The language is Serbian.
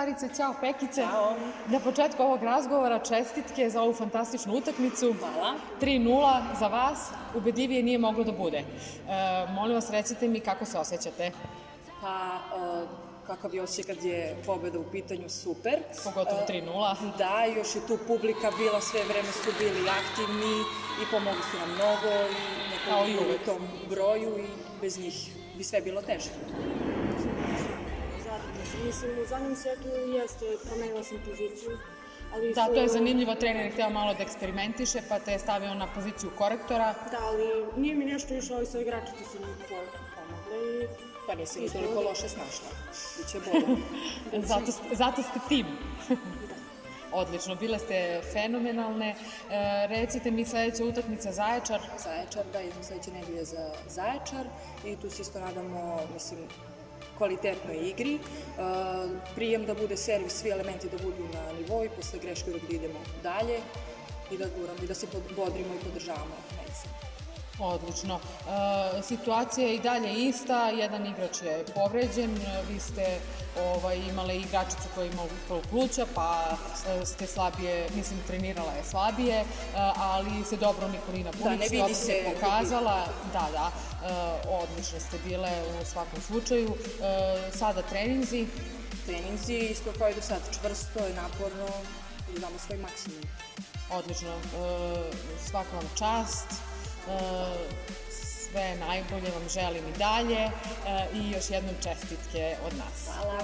drugarice, ćao Pekice. Ćao. Na početku ovog razgovora čestitke za ovu fantastičnu utakmicu. Hvala. 3:0 za vas, ubedljivije nije moglo da bude. Molim vas, recite mi kako se osjećate. Pa, kakav je osjećaj kad je pobeda u pitanju, super. Pogotovo 3:0. Da, još je tu publika bila, sve vreme su bili aktivni i pomogli su nam mnogo i Kao i nekako uvek. u tom broju i bez njih bi sve bilo teže. Mislim, u zadnjem setu jeste, promenila sam poziciju, ali Da, to je zanimljivo, trener je hteo malo da eksperimentiše, pa te je stavio na poziciju korektora. Da, ali nije mi nešto išlo, ali sa igračice su mi pomogle i... Pa nisi ni toliko loše snašla. Biće bolje. Zato ste tim. Odlično, bile ste fenomenalne. Recite mi, sledeća utakmica Zaječar. Zaječar, da, idemo sledeće nedelje za Zaječar i tu se isto nadamo, mislim, kvalitetnoj igri, prijem da bude servis, svi elementi da budu na nivou i posle greške uvek da idemo dalje i da guramo i da se bodrimo i podržavamo međusobno. Odlično. Situacija je i dalje ista, jedan igrač je povređen, vi ste imali igračicu koja ima upravo pluća, pa ste slabije, mislim trenirala je slabije, ali se dobro Nikolina Bunić dobro se pokazala. Da, odlično ste bile u svakom slučaju. Sada treninzi. Treninzi isto kao i do sada, čvrsto i naporno i damo svoj maksimum. Odlično, svaka vam čast. Sve najbolje vam želim i dalje i još jednom čestitke od nas. Hvala.